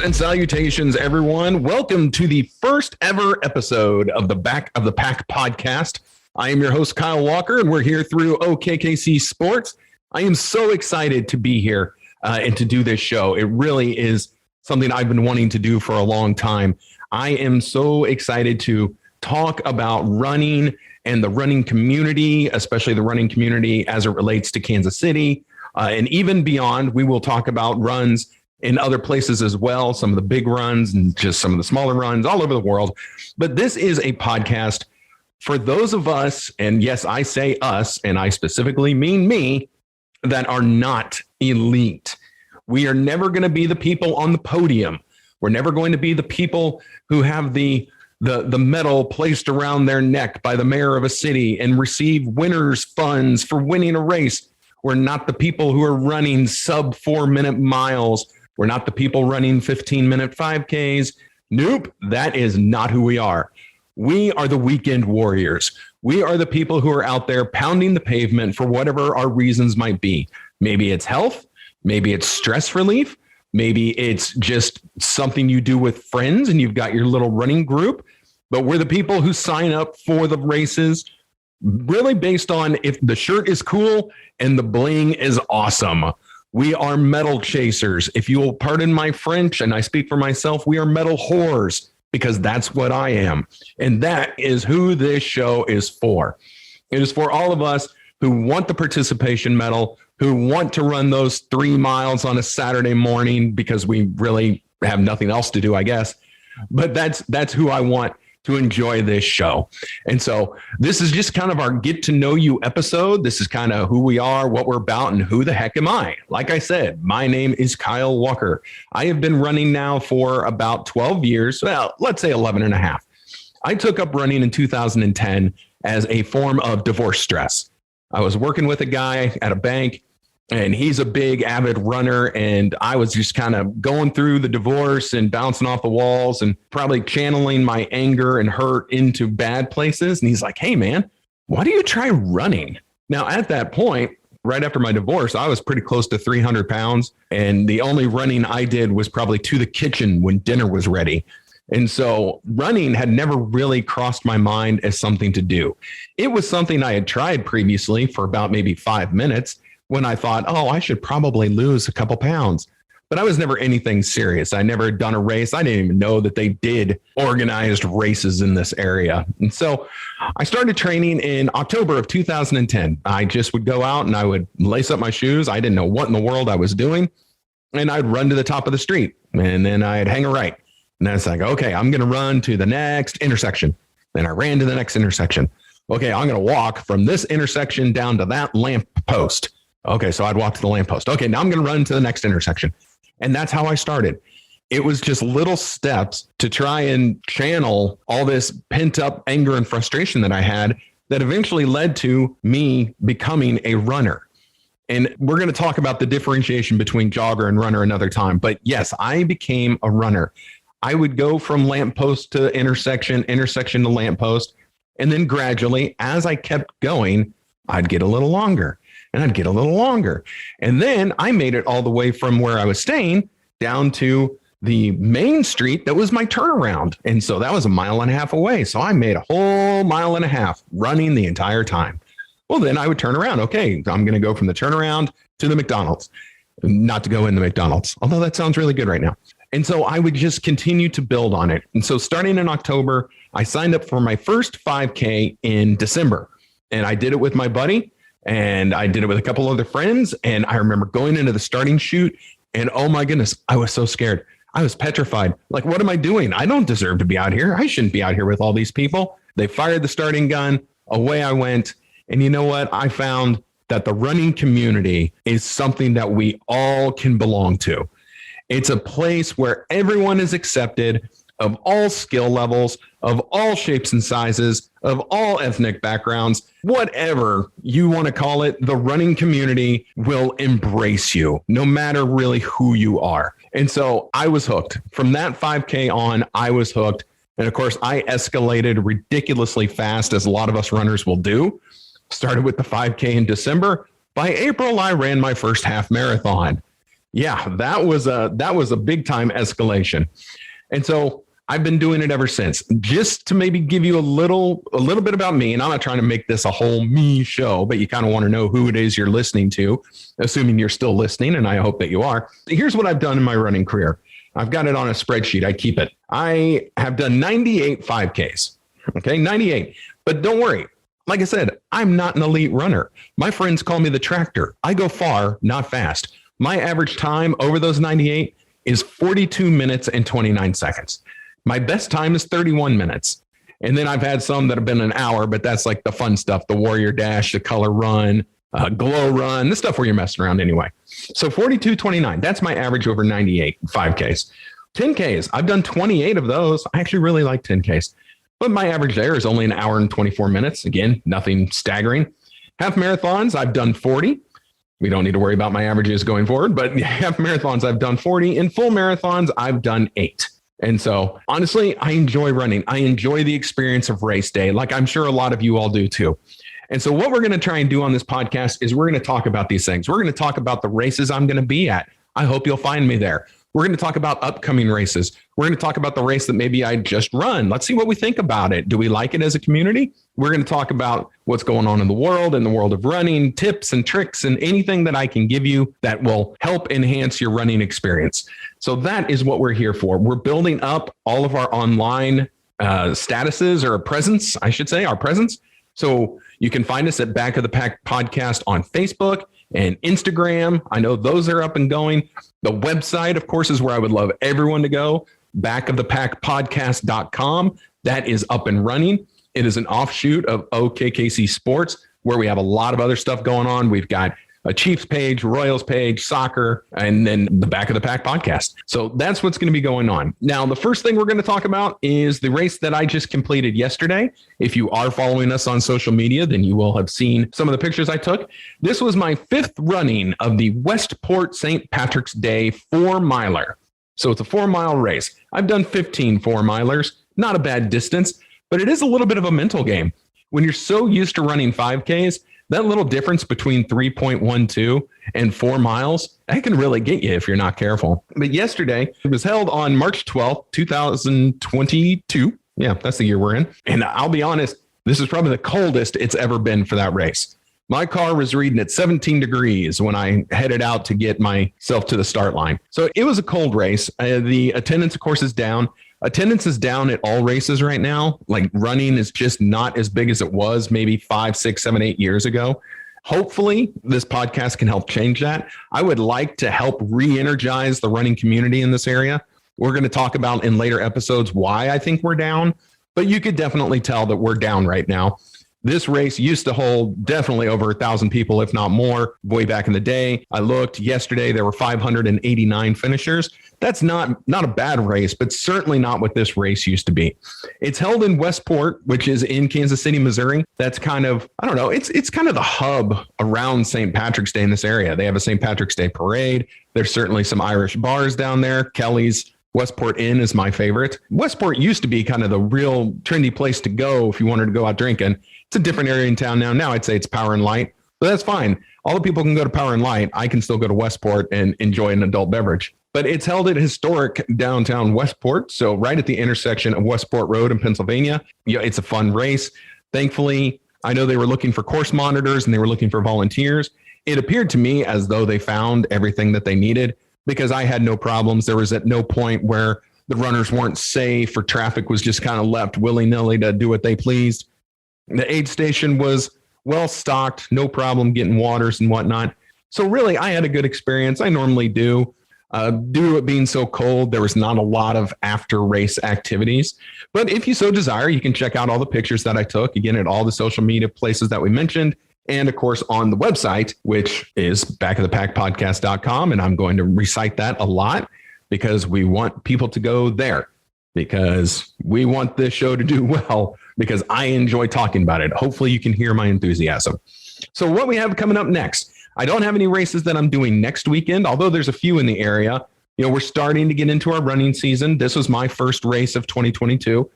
and salutations, everyone. Welcome to the first ever episode of the Back of the Pack podcast. I am your host, Kyle Walker, and we're here through OKKC Sports. I am so excited to be here and to do this show. It really is something I've been wanting to do for a long time. I am so excited to talk about running and the running community, especially the running community as it relates to Kansas City, and even beyond. We will talk about runs in other places as well, some of the big runs and just some of the smaller runs all over the world. But this is a podcast for those of us, and yes, I say us, and I specifically mean me, that are not elite. We are never going to be the people on the podium. We're never going to be the people who have the medal placed around their neck by the mayor of a city and receive winners' funds for winning a race. We're not the people who are running sub 4-minute miles. We're not the people running 15-minute 5Ks. Nope, that is not who we are. We are the weekend warriors. We are the people who are out there pounding the pavement for whatever our reasons might be. Maybe it's health. Maybe it's stress relief. Maybe it's just something you do with friends and you've got your little running group. But we're the people who sign up for the races really based on if the shirt is cool and the bling is awesome. We are medal chasers. If you will pardon my French, and I speak for myself, we are medal whores, because that's what I am. And that is who this show is for. It is for all of us who want the participation medal, who want to run those 3 miles on a Saturday morning because we really have nothing else to do, I guess. But that's who I want to enjoy this show. And so this is just kind of our get to know you episode. This is kind of who we are, what we're about, and who the heck am I? Like I said, my name is Kyle Walker. I have been running now for about 12 years. Well, let's say 11 and a half. I took up running in 2010 as a form of divorce stress. I was working with a guy at a bank, and he's a big avid runner. And I was just kind of going through the divorce and bouncing off the walls and probably channeling my anger and hurt into bad places. And he's like, hey, man, why don't you try running? Now, at that point, right after my divorce, I was pretty close to 300 pounds. And the only running I did was probably to the kitchen when dinner was ready. And so running had never really crossed my mind as something to do. It was something I had tried previously for about maybe 5 minutes, when I thought, oh, I should probably lose a couple pounds. But I was never anything serious. I never done a race. I didn't even know that they did organized races in this area. And so I started training in October of 2010. I just would go out and I would lace up my shoes. I didn't know what in the world I was doing. And I'd run to the top of the street, and then I'd hang a right. And then it's like, okay, I'm going to run to the next intersection. Then I ran to the next intersection. Okay, I'm going to walk from this intersection down to that lamp post. Okay, so I'd walk to the lamppost. Okay, now I'm going to run to the next intersection. And that's how I started. It was just little steps to try and channel all this pent up anger and frustration that I had that eventually led to me becoming a runner. And we're going to talk about the differentiation between jogger and runner another time. But yes, I became a runner. I would go from lamppost to intersection to lamppost. And then gradually, as I kept going, I'd get a little longer. And I'd get a little longer. And then I made it all the way from where I was staying down to the main street that was my turnaround. And so that was 1.5 miles away. So I made a whole 1.5 miles running the entire time. Well, then I would turn around. Okay, I'm going to go from the turnaround to the McDonald's. Not to go in the McDonald's, although that sounds really good right now. And so I would just continue to build on it. And so starting in October, I signed up for my first 5K in December. And I did it with my buddy. And I did it with a couple other friends. And I remember going into the starting chute and oh my goodness, I was so scared. I was petrified. Like, what am I doing? I don't deserve to be out here. I shouldn't be out here with all these people. They fired the starting gun. Away I went. And you know what? I found that the running community is something that we all can belong to. It's a place where everyone is accepted, of all skill levels, of all shapes and sizes, of all ethnic backgrounds, whatever you want to call it, the running community will embrace you, no matter really who you are. And so I was hooked. From that 5K on, I was hooked. And of course, I escalated ridiculously fast, as a lot of us runners will do. Started with the 5K in December. By April, I ran my first half marathon. Yeah, that was a big time escalation. And so I've been doing it ever since. Just to maybe give you a little bit about me, and I'm not trying to make this a whole me show, but you kind of want to know who it is you're listening to, assuming you're still listening, and I hope that you are. Here's what I've done in my running career. I've got it on a spreadsheet. I keep it. I have done 98 5Ks. Okay, 98. But don't worry. Like I said, I'm not an elite runner. My friends call me the tractor. I go far, not fast. My average time over those 98 is 42 minutes and 29 seconds. My best time is 31 minutes. And then I've had some that have been an hour, but that's like the fun stuff, the Warrior Dash, the Color Run, Glow Run, the stuff where you're messing around anyway. So 42:29, that's my average over 98 5Ks. 10Ks, I've done 28 of those. I actually really like 10Ks. But my average there is only an hour and 24 minutes. Again, nothing staggering. Half marathons, I've done 40. We don't need to worry about my averages going forward, but half marathons, I've done 40. In full marathons, I've done 8. And so honestly, I enjoy running. I enjoy the experience of race day, like I'm sure a lot of you all do too. And so what we're going to try and do on this podcast is we're going to talk about these things. We're going to talk about the races I'm going to be at. I hope you'll find me there. We're going to talk about upcoming races. We're going to talk about the race that maybe I just run. Let's see what we think about it. Do we like it as a community? We're going to talk about what's going on in the world of running, tips and tricks, and anything that I can give you that will help enhance your running experience. So that is what we're here for. We're building up all of our online statuses or presence, I should say, our presence. So you can find us at Back of the Pack Podcast on Facebook and Instagram. I know those are up and going. The website, of course, is where I would love everyone to go. backofthepackpodcast.com. That is up and running. It is an offshoot of OKKC Sports, where we have a lot of other stuff going on. We've got a Chiefs page, Royals page, soccer, and then the Back of the Pack podcast. So that's what's going to be going on. Now, the first thing we're going to talk about is the race that I just completed yesterday. If you are following us on social media, then you will have seen some of the pictures I took. This was my 5th running of the Westport St. Patrick's Day 4-miler. So it's a 4-mile race. I've done 15 4-milers, not a bad distance, but it is a little bit of a mental game. When you're so used to running 5Ks, that little difference between 3.12 and 4 miles, that can really get you if you're not careful. But yesterday, it was held on March 12th, 2022. Yeah, that's the year we're in. And I'll be honest, this is probably the coldest it's ever been for that race. My car was reading at 17 degrees when I headed out to get myself to the start line. So it was a cold race. The attendance, of course, is down. Attendance is down at all races right now. Like running is just not as big as it was maybe 5, 6, 7, 8 years ago. Hopefully this podcast can help change that. I would like to help re-energize the running community in this area. We're going to talk about in later episodes why I think we're down, but you could definitely tell that we're down right now. This race used to hold definitely over 1,000 people, if not more, way back in the day. I looked yesterday, there were 589 finishers. That's not a bad race, but certainly not what this race used to be. It's held in Westport, which is in Kansas City, Missouri. That's kind of, I don't know, it's kind of the hub around St. Patrick's Day in this area. They have a St. Patrick's Day parade. There's certainly some Irish bars down there. Kelly's Westport Inn is my favorite. Westport used to be kind of the real trendy place to go if you wanted to go out drinking. It's a different area in town now. Now I'd say it's Power and Light, but that's fine. All the people can go to Power and Light. I can still go to Westport and enjoy an adult beverage. But it's held at historic downtown Westport, so right at the intersection of Westport Road in Pennsylvania. It's a fun race. Thankfully, I know they were looking for course monitors and they were looking for volunteers. It appeared to me as though they found everything that they needed because I had no problems. There was at no point where the runners weren't safe or traffic was just kind of left willy-nilly to do what they pleased. The aid station was well stocked, no problem getting waters and whatnot. So really, I had a good experience. I normally do. Due to it being so cold, there was not a lot of after race activities. But if you so desire, you can check out all the pictures that I took, again, at all the social media places that we mentioned. And of course, on the website, which is backofthepackpodcast.com. And I'm going to recite that a lot because we want people to go there because we want this show to do well because I enjoy talking about it. Hopefully you can hear my enthusiasm. So what we have coming up next, I don't have any races that I'm doing next weekend, although there's a few in the area. We're starting to get into our running season. This was my first race of 2022.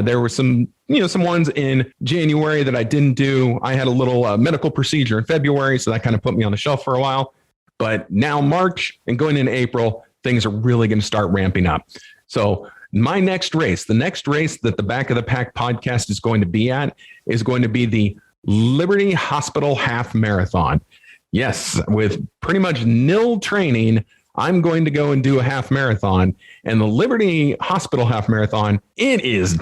There were some ones in January that I didn't do. I had a little medical procedure in February, so that kind of put me on the shelf for a while. But now March and going into April, things are really going to start ramping up. So my next race, the next race that the Back of the Pack podcast is going to be at is going to be the Liberty Hospital Half Marathon. Yes, with pretty much nil training, I'm going to go and do a half marathon. And the Liberty Hospital Half Marathon, it is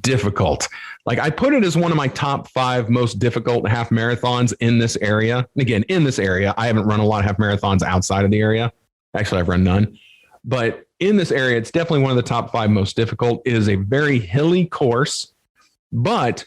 difficult. Like, I put it as one of my top 5 most difficult half marathons in this area. And again, in this area, I haven't run a lot of half marathons outside of the area. Actually, I've run none. But in this area, it's definitely one of the top 5 most difficult. It is a very hilly course. But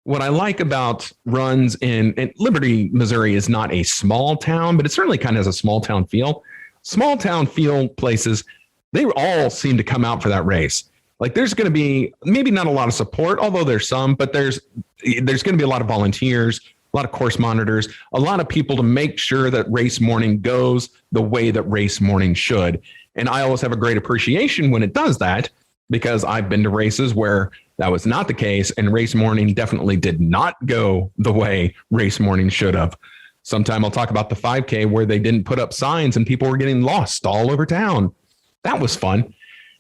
what I like about runs in Liberty, Missouri is not a small town, but it certainly kind of has a small town feel. Small town feel places, they all seem to come out for that race. Like, there's going to be maybe not a lot of support, although there's some, but there's going to be a lot of volunteers, a lot of course monitors, a lot of people to make sure that race morning goes the way that race morning should. And I always have a great appreciation when it does that, because I've been to races where that was not the case, and race morning definitely did not go the way race morning should have. Sometime I'll talk about the 5K where they didn't put up signs and people were getting lost all over town. That was fun.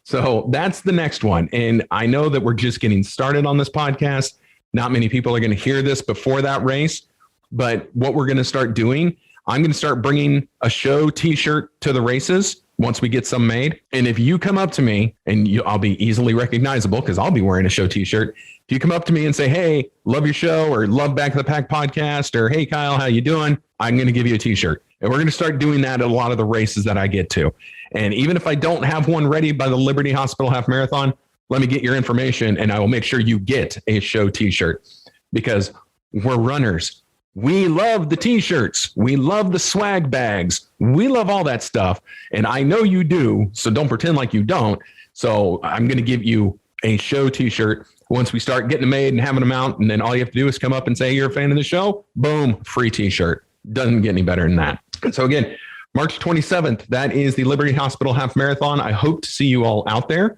So that's the next one. And I know that we're just getting started on this podcast. Not many people are going to hear this before that race. But what we're going to start doing, I'm going to start bringing a show t-shirt to the races once we get some made. And if you come up to me, and I'll be easily recognizable because I'll be wearing a show t-shirt. If you come up to me and say, hey, love your show, or love Back of the Pack podcast, or hey, Kyle, how you doing? I'm going to give you a t-shirt. And we're going to start doing that at a lot of the races that I get to. And even if I don't have one ready by the Liberty Hospital Half Marathon, let me get your information and I will make sure you get a show t-shirt, because we're runners. We love the t-shirts. We love the swag bags. We love all that stuff. And I know you do, so don't pretend like you don't. So I'm going to give you a show t-shirt once we start getting them made and having them out. And then all you have to do is come up and say you're a fan of the show. Boom, free t-shirt. Doesn't get any better than that. So again, March 27th, that is the Liberty Hospital Half Marathon. I hope to see you all out there.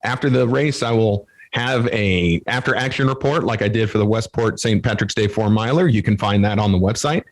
After the race, I will have a after action report like I did for the Westport St. Patrick's Day 4 miler. You can find that on the website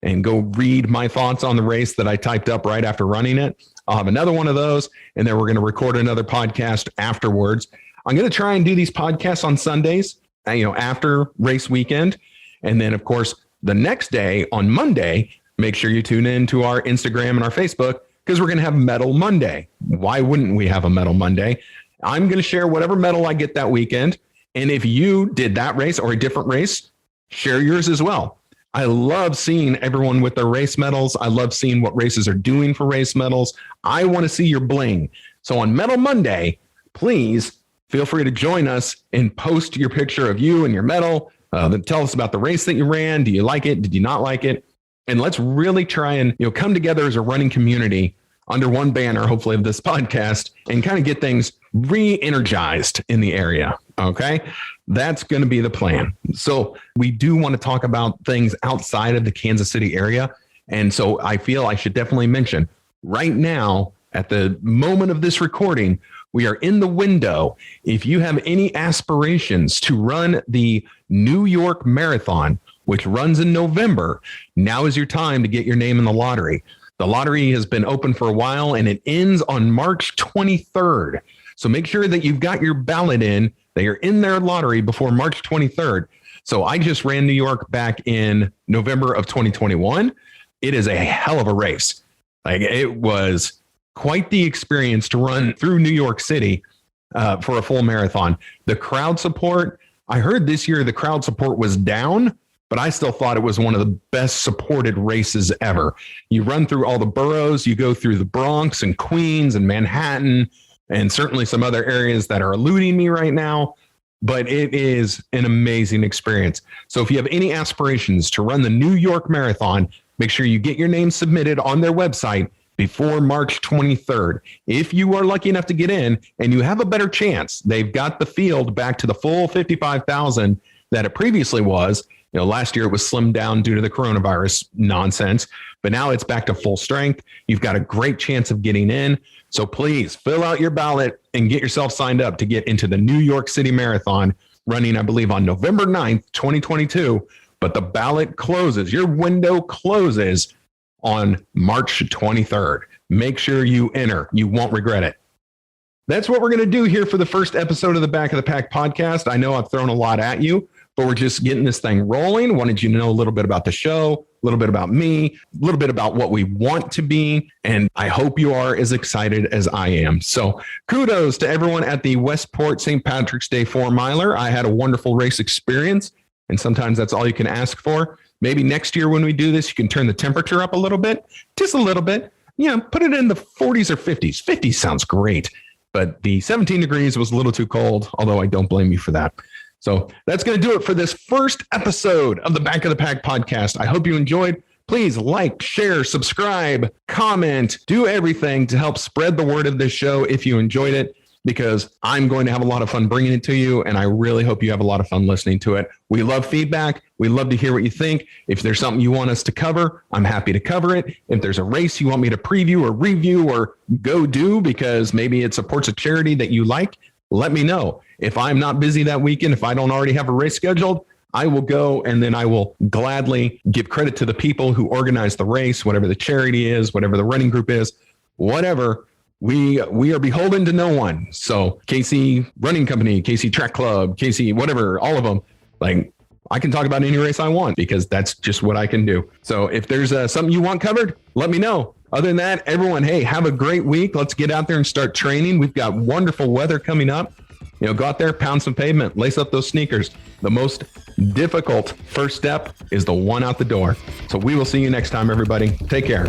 and go read my thoughts on the race that I typed up right after running it. I'll have another one of those, and then we're going to record another podcast afterwards. I'm going to try and do these podcasts on Sundays, after race weekend. And then, of course, the next day on Monday, make sure you tune in to our Instagram and our Facebook, because we're going to have Medal Monday. Why wouldn't we have a Medal Monday? I'm going to share whatever medal I get that weekend. And if you did that race or a different race, share yours as well. I love seeing everyone with their race medals. I love seeing what races are doing for race medals. I want to see your bling. So on Medal Monday, please feel free to join us and post your picture of you and your medal. Tell us about the race that you ran. Do you like it? Did you not like it? And let's really try and come together as a running community under one banner, hopefully, of this podcast, and kind of get things re-energized in the area. Okay, that's going to be the plan. So we do want to talk about things outside of the Kansas City area. And so I feel I should definitely mention right now, at the moment of this recording, we are in the window. If you have any aspirations to run the New York Marathon, which runs in November, now is your time to get your name in the lottery. The lottery has been open for a while, and it ends on March 23rd. So make sure that you've got your ballot in, that you're in their lottery before March 23rd. So I just ran New York back in November of 2021. It is a hell of a race. Like, it was quite the experience to run through New York City for a full marathon. The crowd support, I heard this year the crowd support was down, but I still thought it was one of the best supported races ever. You run through all the boroughs, you go through the Bronx and Queens and Manhattan, and certainly some other areas that are eluding me right now, but it is an amazing experience. So if you have any aspirations to run the New York Marathon, make sure you get your name submitted on their website before March 23rd. If you are lucky enough to get in, and you have a better chance, they've got the field back to the full 55,000 that it previously was. Last year it was slimmed down due to the coronavirus nonsense, but now it's back to full strength. You've got a great chance of getting in. So please fill out your ballot and get yourself signed up to get into the New York City Marathon, running, I believe, on November 9th, 2022. But the ballot closes. Your window closes on March 23rd. Make sure you enter. You won't regret it. That's what we're going to do here for the first episode of the Back of the Pack podcast. I know I've thrown a lot at you, but we're just getting this thing rolling. Wanted you to know a little bit about the show, a little bit about me, a little bit about what we want to be. And I hope you are as excited as I am. So kudos to everyone at the Westport St. Patrick's Day 4-miler. I had a wonderful race experience, and sometimes that's all you can ask for. Maybe next year when we do this, you can turn the temperature up a little bit, just a little bit. Put it in the 40s or 50s. 50s sounds great. But the 17 degrees was a little too cold, although I don't blame you for that. So that's going to do it for this first episode of the Back of the Pack podcast. I hope you enjoyed. Please like, share, subscribe, comment, do everything to help spread the word of this show if you enjoyed it, because I'm going to have a lot of fun bringing it to you, and I really hope you have a lot of fun listening to it. We love feedback. We love to hear what you think. If there's something you want us to cover, I'm happy to cover it. If there's a race you want me to preview or review or go do because maybe it supports a charity that you like, let me know. If I'm not busy that weekend, if I don't already have a race scheduled, I will go, and then I will gladly give credit to the people who organize the race, whatever the charity is, whatever the running group is, whatever. We are beholden to no one. So KC Running Company, KC Track Club, KC whatever, all of them, like I can talk about any race I want because that's just what I can do. So if there's something you want covered, let me know. Other than that, everyone, hey, have a great week. Let's get out there and start training. We've got wonderful weather coming up. Go out there, pound some pavement, lace up those sneakers. The most difficult first step is the one out the door. So we will see you next time, everybody. Take care.